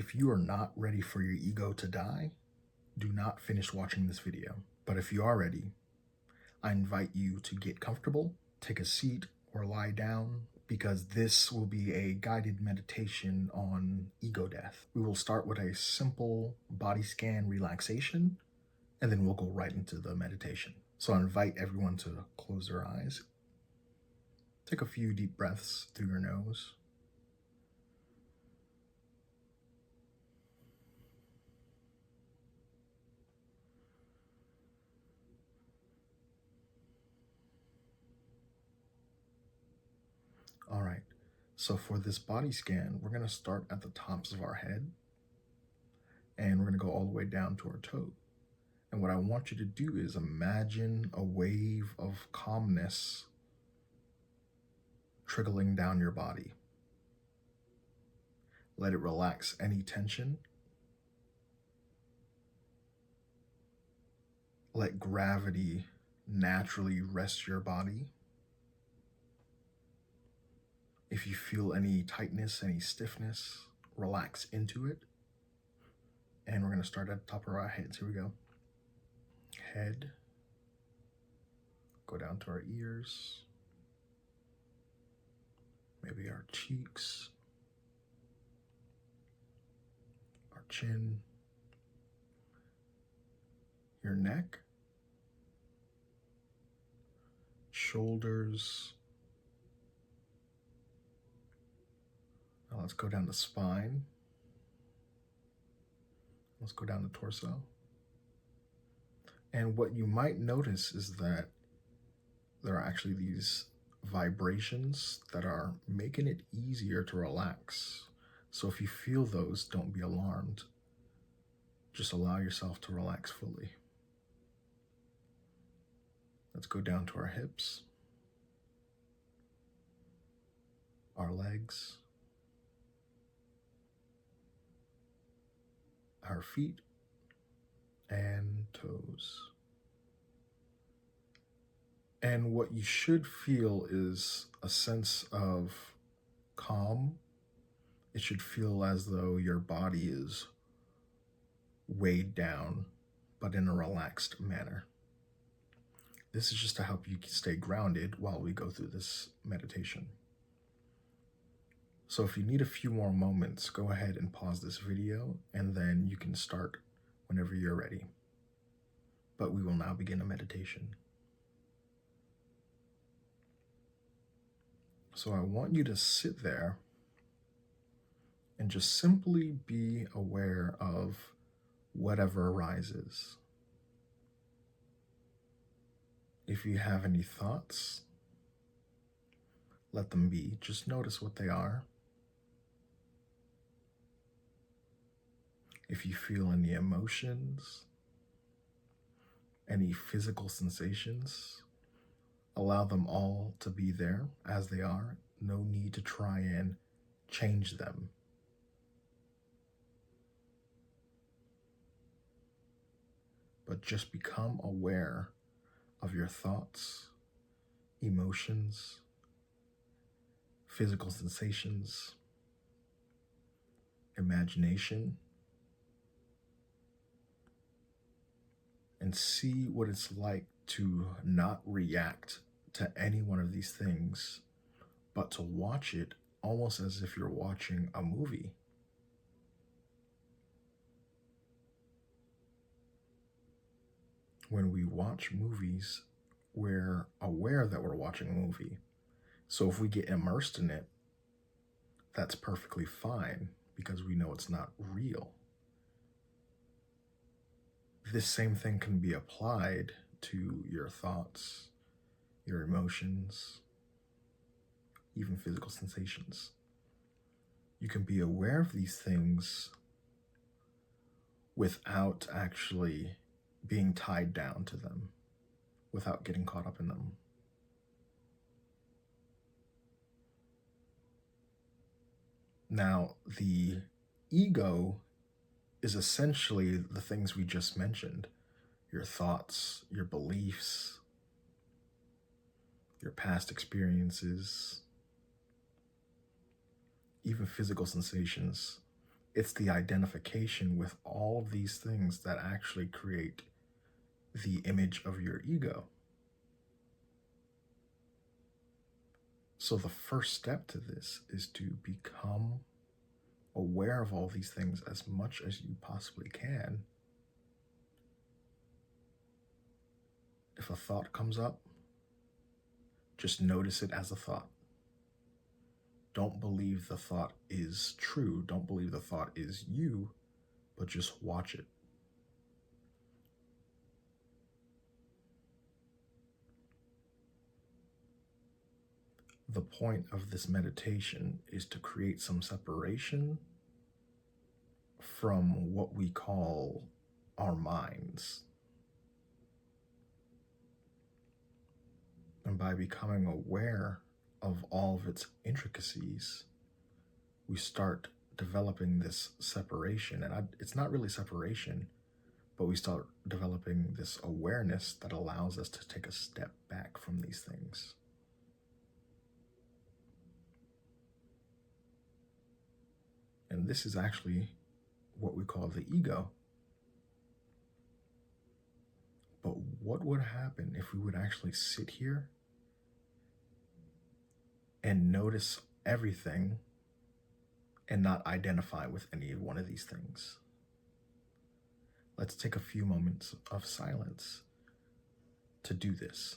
If you are not ready for your ego to die, do not finish watching this video. But if you are ready, I invite you to get comfortable, take a seat, or lie down, because this will be a guided meditation on ego death. We will start with a simple body scan relaxation, and then we'll go right into the meditation. So I invite everyone to close their eyes. Take a few deep breaths through your nose. All right, so for this body scan, we're going to start at the tops of our head, and we're going to go all the way down to our toe. And what I want you to do is imagine a wave of calmness trickling down your body. Let it relax any tension. Let gravity naturally rest your body. If you feel any tightness, any stiffness, relax into it. And we're going to start at the top of our heads. Here we go. Head. Go down to our ears. Maybe our cheeks. Our chin. Your neck. Shoulders. Now let's go down the spine. Let's go down the torso. And what you might notice is that there are actually these vibrations that are making it easier to relax. So if you feel those, don't be alarmed. Just allow yourself to relax fully. Let's go down to our hips, our legs, our feet, and toes. And what you should feel is a sense of calm. It should feel as though your body is weighed down, but in a relaxed manner. This is just to help you stay grounded while we go through this meditation. So if you need a few more moments, go ahead and pause this video, and then you can start whenever you're ready. But we will now begin a meditation. So I want you to sit there and just simply be aware of whatever arises. If you have any thoughts, let them be. Just notice what they are. If you feel any emotions, any physical sensations, allow them all to be there as they are. No need to try and change them. But just become aware of your thoughts, emotions, physical sensations, imagination, and see what it's like to not react to any one of these things, but to watch it almost as if you're watching a movie. When we watch movies, we're aware that we're watching a movie. So if we get immersed in it, that's perfectly fine because we know it's not real. This same thing can be applied to your thoughts, your emotions, even physical sensations. You can be aware of these things without actually being tied down to them, without getting caught up in them. Now, the ego is essentially the things we just mentioned: your thoughts, your beliefs, your past experiences, even physical sensations. It's the identification with all of these things that actually create the image of your ego. So the first step to this is to become aware of all these things as much as you possibly can. If a thought comes up, just notice it as a thought. Don't believe the thought is true. Don't believe the thought is you, but just watch it. The point of this meditation is to create some separation from what we call our minds. And by becoming aware of all of its intricacies, we start developing this separation. And it's not really separation, but we start developing this awareness that allows us to take a step back from these things. And this is actually what we call the ego. But what would happen if we would actually sit here and notice everything and not identify with any one of these things? Let's take a few moments of silence to do this.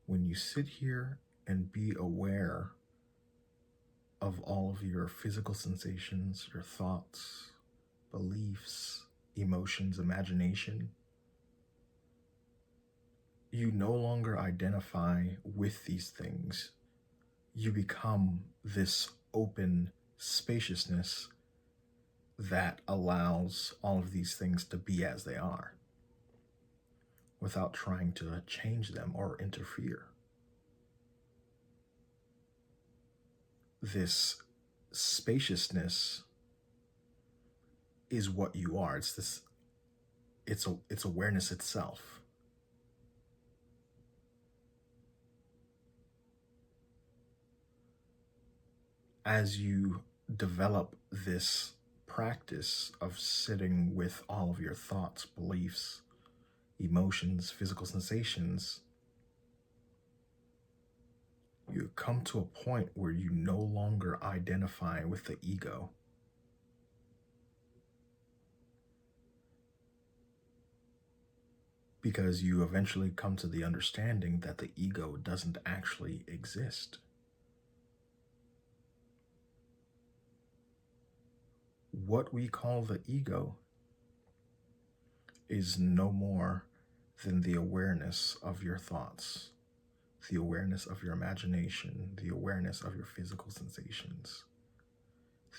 When you sit here and be aware of all of your physical sensations, your thoughts, beliefs, emotions, imagination, you no longer identify with these things. You become this open spaciousness that allows all of these things to be as they are, without trying to change them or interfere. This spaciousness is what you are. It's awareness itself. As you develop this practice of sitting with all of your thoughts, beliefs, emotions, physical sensations, you come to a point where you no longer identify with the ego. Because you eventually come to the understanding that the ego doesn't actually exist. What we call the ego is no more than the awareness of your thoughts, the awareness of your imagination, the awareness of your physical sensations,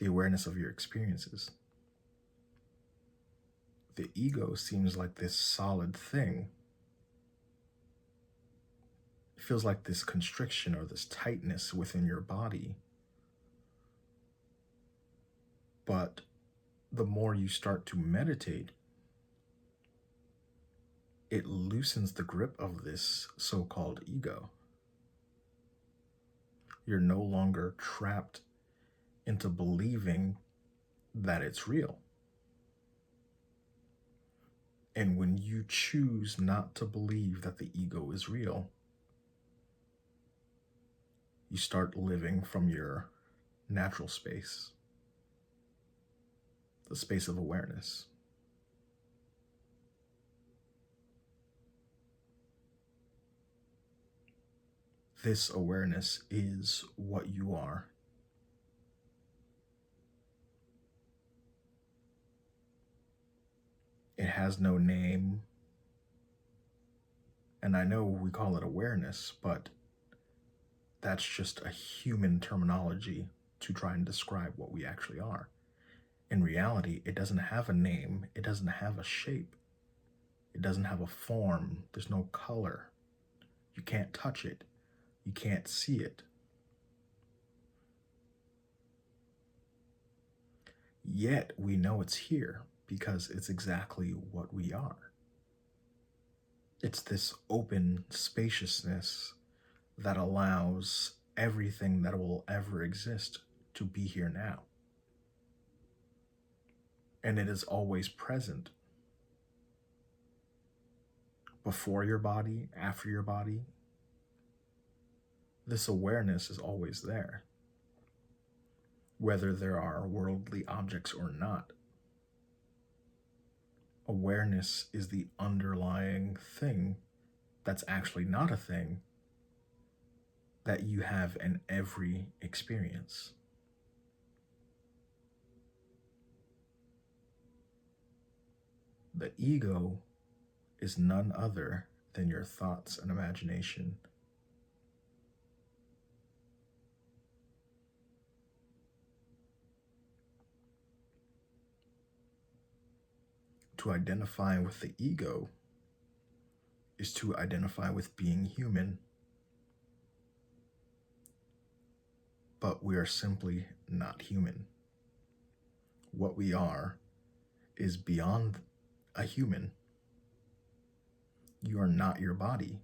the awareness of your experiences. The ego seems like this solid thing. It feels like this constriction or this tightness within your body. But the more you start to meditate, it loosens the grip of this so-called ego. You're no longer trapped into believing that it's real. And when you choose not to believe that the ego is real, you start living from your natural space, the space of awareness. This awareness is what you are. It has no name. And I know we call it awareness, but that's just a human terminology to try and describe what we actually are. In reality, it doesn't have a name, it doesn't have a shape, it doesn't have a form, there's no color. You can't touch it, you can't see it. Yet we know it's here because it's exactly what we are. It's this open spaciousness that allows everything that will ever exist to be here now. And it is always present. Before your body, after your body, this awareness is always there, whether there are worldly objects or not. Awareness is the underlying thing that's actually not a thing that you have in every experience. The ego is none other than your thoughts and imagination. To identify with the ego is to identify with being human. But we are simply not human. What we are is beyond a human. You are not your body.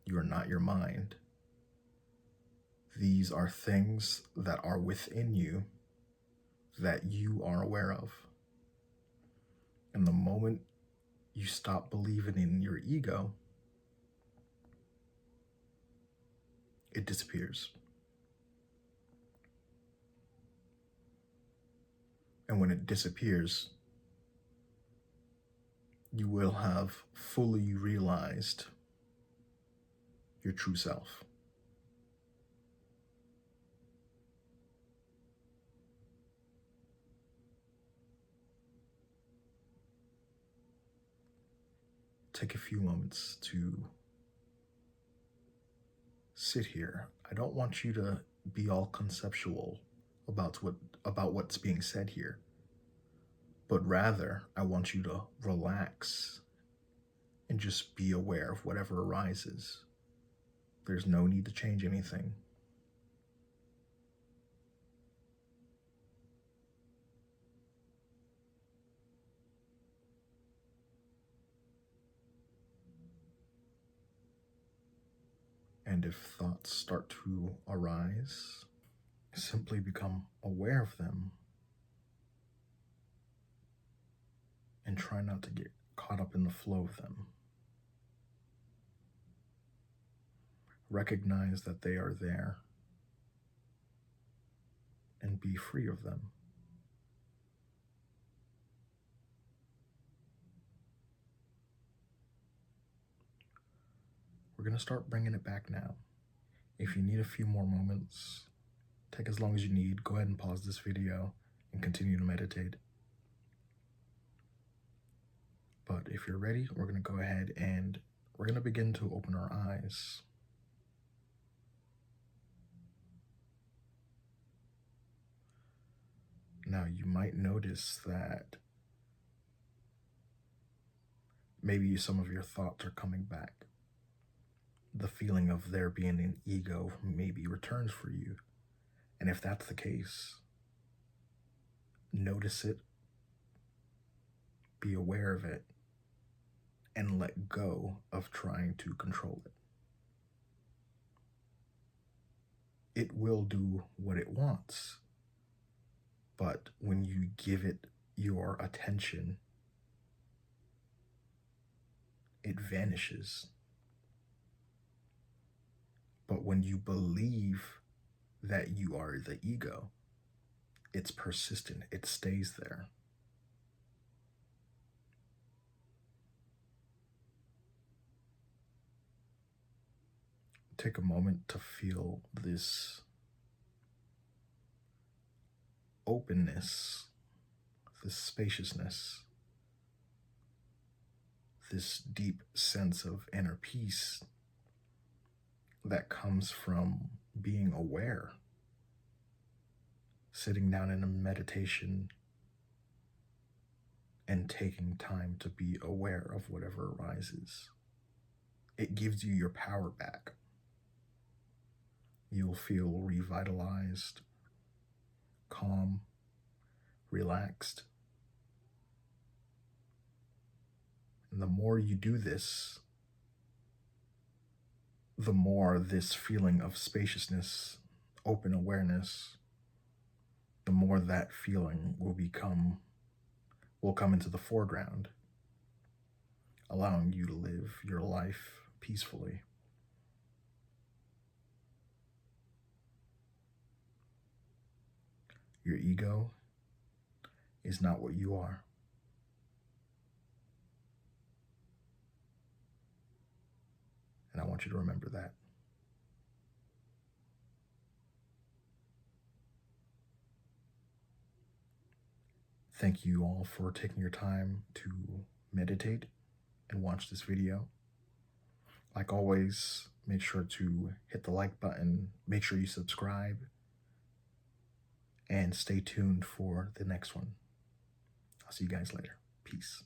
You are not your mind. These are things that are within you that you are aware of. And the moment you stop believing in your ego, it disappears. And when it disappears, you will have fully realized your true self. Take a few moments to sit here. I don't want you to be all conceptual about what's being said here, but rather I want you to relax and just be aware of whatever arises. There's no need to change anything. And if thoughts start to arise, simply become aware of them and try not to get caught up in the flow of them. Recognize that they are there and be free of them. We're going to start bringing it back now. If you need a few more moments, take as long as you need. Go ahead and pause this video and continue to meditate. But if you're ready, we're going to go ahead and we're going to begin to open our eyes. Now, you might notice that maybe some of your thoughts are coming back. The feeling of there being an ego maybe returns for you. And if that's the case, notice it, be aware of it, and let go of trying to control it. It will do what it wants, but when you give it your attention, it vanishes. But when you believe that you are the ego, it's persistent, it stays there. Take a moment to feel this openness, this spaciousness, this deep sense of inner peace that comes from being aware. sitting down in a meditation and taking time to be aware of whatever arises. It gives you your power back. You'll feel revitalized, calm, relaxed. And the more you do this, the more this feeling of spaciousness, open awareness, the more that feeling will come into the foreground, allowing you to live your life peacefully. Your ego is not what you are. And I want you to remember that. Thank you all for taking your time to meditate and watch this video. Like always, make sure to hit the like button, make sure you subscribe, and stay tuned for the next one. I'll see you guys later. Peace.